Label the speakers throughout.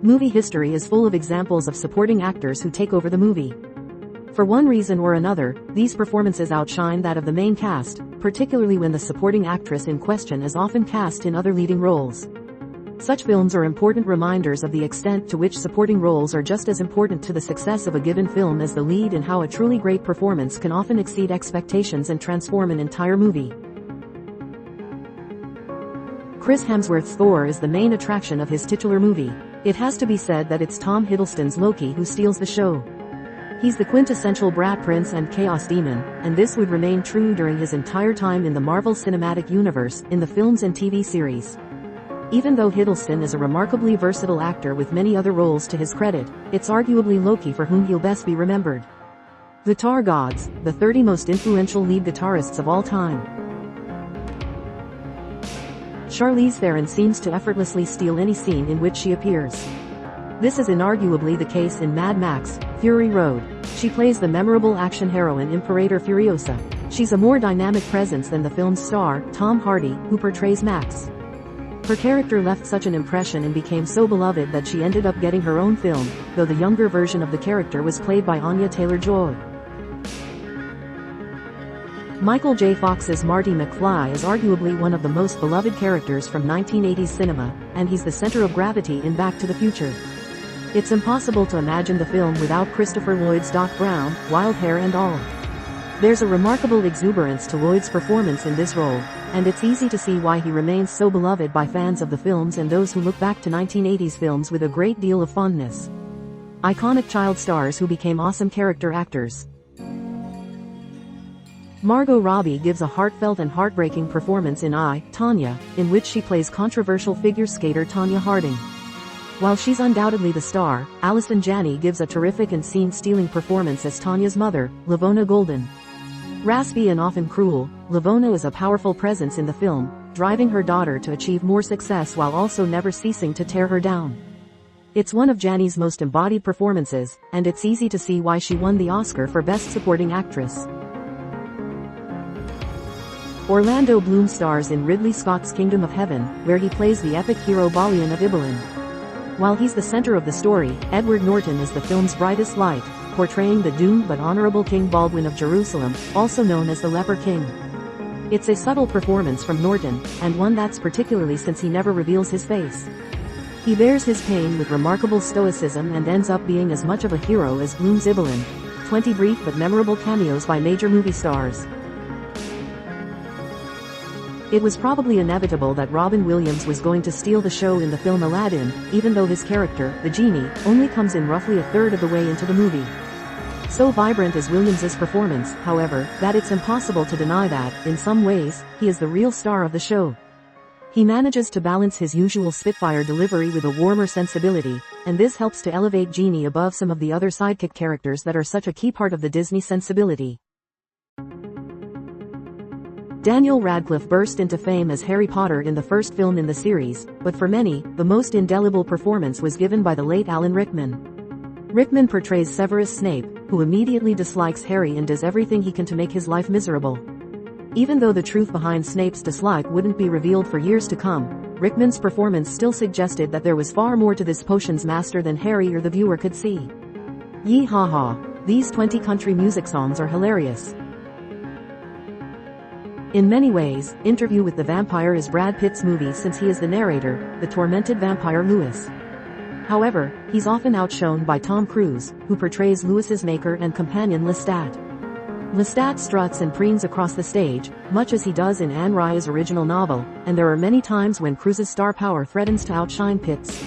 Speaker 1: Movie history is full of examples of supporting actors who take over the movie. For one reason or another, these performances outshine that of the main cast, particularly when the supporting actress in question is often cast in other leading roles. Such films are important reminders of the extent to which supporting roles are just as important to the success of a given film as the lead, and how a truly great performance can often exceed expectations and transform an entire movie. Chris Hemsworth's Thor is the main attraction of his titular movie. It has to be said that it's Tom Hiddleston's Loki who steals the show. He's the quintessential brat prince and chaos demon, and this would remain true during his entire time in the Marvel Cinematic Universe, in the films and TV series. Even though Hiddleston is a remarkably versatile actor with many other roles to his credit, it's arguably Loki for whom he'll best be remembered. Guitar gods, the 30 most influential lead guitarists of all time. Charlize Theron seems to effortlessly steal any scene in which she appears. This is inarguably the case in Mad Max, Fury Road. She plays the memorable action heroine Imperator Furiosa. She's a more dynamic presence than the film's star, Tom Hardy, who portrays Max. Her character left such an impression and became so beloved that she ended up getting her own film, though the younger version of the character was played by Anya Taylor-Joy. Michael J. Fox's Marty McFly is arguably one of the most beloved characters from 1980s cinema, and he's the center of gravity in Back to the Future. It's impossible to imagine the film without Christopher Lloyd's Doc Brown, wild hair and all. There's a remarkable exuberance to Lloyd's performance in this role, and it's easy to see why he remains so beloved by fans of the films and those who look back to 1980s films with a great deal of fondness. Iconic child stars who became awesome character actors. Margot Robbie gives a heartfelt and heartbreaking performance in I, Tonya, in which she plays controversial figure skater Tonya Harding. While she's undoubtedly the star, Allison Janney gives a terrific and scene-stealing performance as Tonya's mother, Lavona Golden. Raspy and often cruel, Lavona is a powerful presence in the film, driving her daughter to achieve more success while also never ceasing to tear her down. It's one of Janney's most embodied performances, and it's easy to see why she won the Oscar for Best Supporting Actress. Orlando Bloom stars in Ridley Scott's Kingdom of Heaven, where he plays the epic hero Balian of Ibelin. While he's the center of the story, Edward Norton is the film's brightest light, portraying the doomed but honorable King Baldwin of Jerusalem, also known as the Leper King. It's a subtle performance from Norton, and one that's particularly since he never reveals his face. He bears his pain with remarkable stoicism and ends up being as much of a hero as Bloom's Ibelin. 20 brief but memorable cameos by major movie stars. It was probably inevitable that Robin Williams was going to steal the show in the film Aladdin, even though his character, the genie, only comes in roughly a third of the way into the movie. So vibrant is Williams's performance, however, that it's impossible to deny that, in some ways, he is the real star of the show. He manages to balance his usual Spitfire delivery with a warmer sensibility, and this helps to elevate Genie above some of the other sidekick characters that are such a key part of the Disney sensibility. Daniel Radcliffe burst into fame as Harry Potter in the first film in the series, but for many, the most indelible performance was given by the late Alan Rickman. Rickman portrays Severus Snape, who immediately dislikes Harry and does everything he can to make his life miserable. Even though the truth behind Snape's dislike wouldn't be revealed for years to come, Rickman's performance still suggested that there was far more to this potion's master than Harry or the viewer could see. Yee haw haw. These 20 country music songs are hilarious. In many ways, Interview with the Vampire is Brad Pitt's movie since he is the narrator, the tormented vampire Louis. However, he's often outshone by Tom Cruise, who portrays Louis's maker and companion Lestat. Lestat struts and preens across the stage, much as he does in Anne Rice's original novel, and there are many times when Cruise's star power threatens to outshine Pitt's.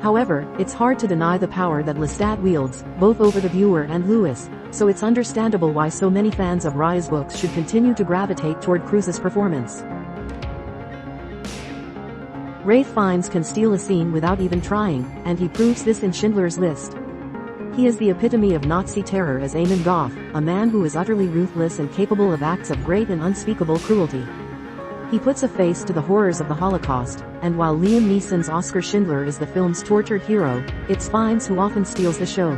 Speaker 1: However, it's hard to deny the power that Lestat wields, both over the viewer and Louis, so it's understandable why so many fans of Rice's books should continue to gravitate toward Cruise's performance. Ralph Fiennes can steal a scene without even trying, and he proves this in Schindler's List. He is the epitome of Nazi terror as Eamon Goff, a man who is utterly ruthless and capable of acts of great and unspeakable cruelty. He puts a face to the horrors of the Holocaust, and while Liam Neeson's Oskar Schindler is the film's tortured hero, it's Fiennes who often steals the show.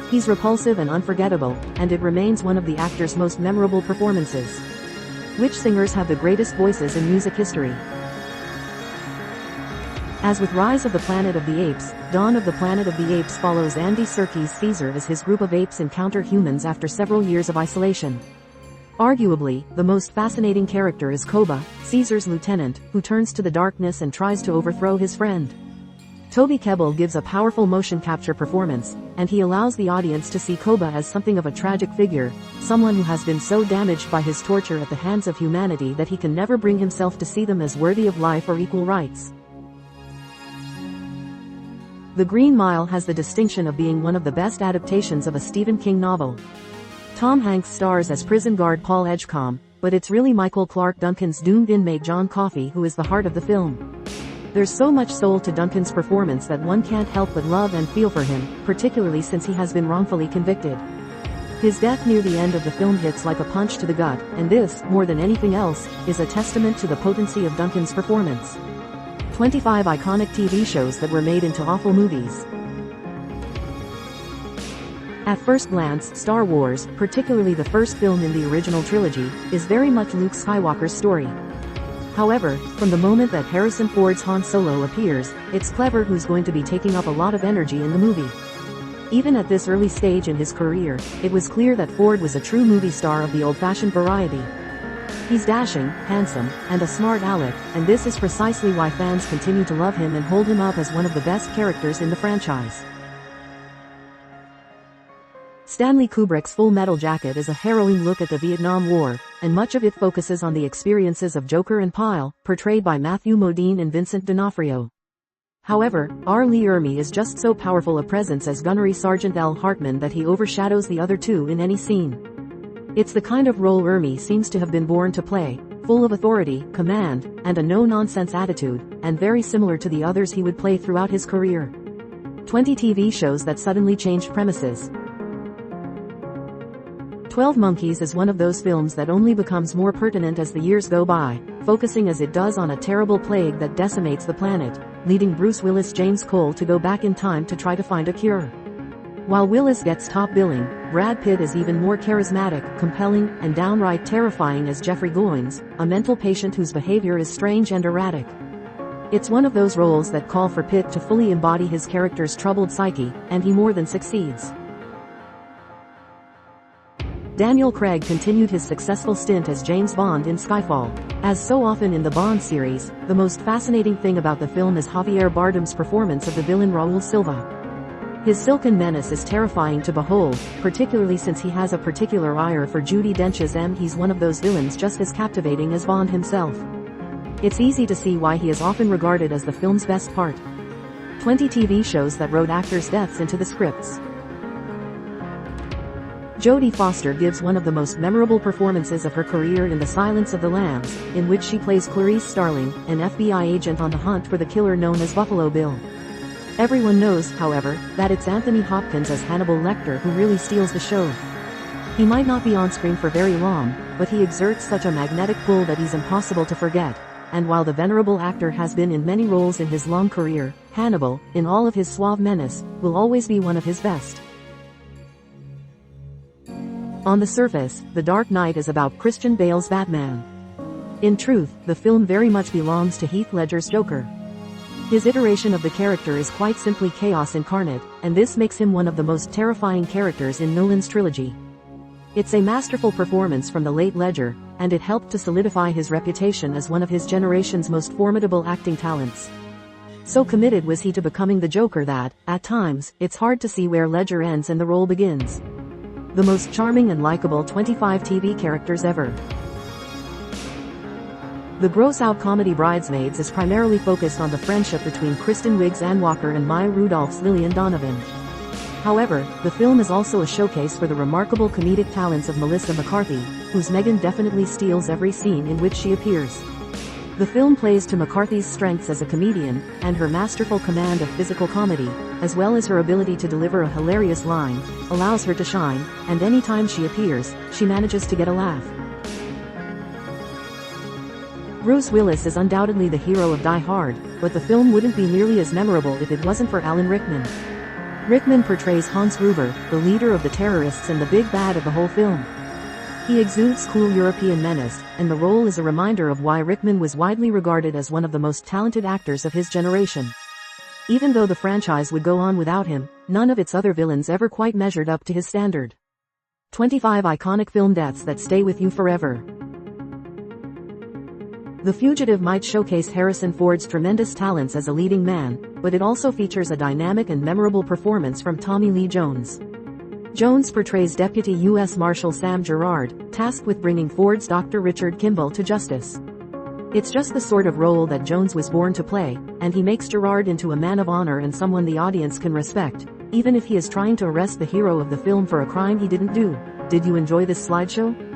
Speaker 1: He's repulsive and unforgettable, and it remains one of the actor's most memorable performances. Which singers have the greatest voices in music history? As with Rise of the Planet of the Apes, Dawn of the Planet of the Apes follows Andy Serkis' Caesar as his group of apes encounter humans after several years of isolation. Arguably, the most fascinating character is Koba, Caesar's lieutenant, who turns to the darkness and tries to overthrow his friend. Toby Kebbell gives a powerful motion capture performance, and he allows the audience to see Koba as something of a tragic figure, someone who has been so damaged by his torture at the hands of humanity that he can never bring himself to see them as worthy of life or equal rights. The Green Mile has the distinction of being one of the best adaptations of a Stephen King novel. Tom Hanks stars as prison guard Paul Edgecombe, but it's really Michael Clarke Duncan's doomed inmate John Coffey who is the heart of the film. There's so much soul to Duncan's performance that one can't help but love and feel for him, particularly since he has been wrongfully convicted. His death near the end of the film hits like a punch to the gut, and this, more than anything else, is a testament to the potency of Duncan's performance. 25 iconic TV shows that were made into awful movies. At first glance, Star Wars, particularly the first film in the original trilogy, is very much Luke Skywalker's story. However, from the moment that Harrison Ford's Han Solo appears, it's clever who's going to be taking up a lot of energy in the movie. Even at this early stage in his career, it was clear that Ford was a true movie star of the old-fashioned variety. He's dashing, handsome, and a smart aleck, and this is precisely why fans continue to love him and hold him up as one of the best characters in the franchise. Stanley Kubrick's Full Metal Jacket is a harrowing look at the Vietnam War, and much of it focuses on the experiences of Joker and Pyle, portrayed by Matthew Modine and Vincent D'Onofrio. However, R. Lee Ermey is just so powerful a presence as Gunnery Sergeant L. Hartman that he overshadows the other two in any scene. It's the kind of role Ermey seems to have been born to play, full of authority, command, and a no-nonsense attitude, and very similar to the others he would play throughout his career. 20 TV shows that suddenly changed premises. 12 Monkeys is one of those films that only becomes more pertinent as the years go by, focusing as it does on a terrible plague that decimates the planet, leading Bruce Willis' James Cole to go back in time to try to find a cure. While Willis gets top billing, Brad Pitt is even more charismatic, compelling, and downright terrifying as Jeffrey Goins, a mental patient whose behavior is strange and erratic. It's one of those roles that call for Pitt to fully embody his character's troubled psyche, and he more than succeeds. Daniel Craig continued his successful stint as James Bond in Skyfall. As so often in the Bond series, the most fascinating thing about the film is Javier Bardem's performance of the villain Raul Silva. His silken menace is terrifying to behold, particularly since he has a particular ire for Judi Dench's M. He's one of those villains just as captivating as Bond himself. It's easy to see why he is often regarded as the film's best part. 20 TV shows that wrote actors' deaths into the scripts. Jodie Foster gives one of the most memorable performances of her career in The Silence of the Lambs, in which she plays Clarice Starling, an FBI agent on the hunt for the killer known as Buffalo Bill. Everyone knows, however, that it's Anthony Hopkins as Hannibal Lecter who really steals the show. He might not be on screen for very long, but he exerts such a magnetic pull that he's impossible to forget. And while the venerable actor has been in many roles in his long career, Hannibal, in all of his suave menace, will always be one of his best. On the surface, The Dark Knight is about Christian Bale's Batman. In truth, the film very much belongs to Heath Ledger's Joker. His iteration of the character is quite simply chaos incarnate, and this makes him one of the most terrifying characters in Nolan's trilogy. It's a masterful performance from the late Ledger, and it helped to solidify his reputation as one of his generation's most formidable acting talents. So committed was he to becoming the Joker that, at times, it's hard to see where Ledger ends and the role begins. The most charming and likable 25 TV characters ever. The gross-out comedy Bridesmaids is primarily focused on the friendship between Kristen Wiig's Ann Walker and Maya Rudolph's Lillian Donovan. However, the film is also a showcase for the remarkable comedic talents of Melissa McCarthy, whose Megan definitely steals every scene in which she appears. The film plays to McCarthy's strengths as a comedian, and her masterful command of physical comedy, as well as her ability to deliver a hilarious line, allows her to shine, and any time she appears, she manages to get a laugh. Bruce Willis is undoubtedly the hero of Die Hard, but the film wouldn't be nearly as memorable if it wasn't for Alan Rickman. Rickman portrays Hans Gruber, the leader of the terrorists and the big bad of the whole film. He exudes cool European menace, and the role is a reminder of why Rickman was widely regarded as one of the most talented actors of his generation. Even though the franchise would go on without him, none of its other villains ever quite measured up to his standard. 25 iconic film deaths that stay with you forever. The Fugitive might showcase Harrison Ford's tremendous talents as a leading man, but it also features a dynamic and memorable performance from Tommy Lee Jones. Jones portrays Deputy U.S. Marshal Sam Gerard, tasked with bringing Ford's Dr. Richard Kimball to justice. It's just the sort of role that Jones was born to play, and he makes Gerard into a man of honor and someone the audience can respect, even if he is trying to arrest the hero of the film for a crime he didn't do. Did you enjoy this slideshow?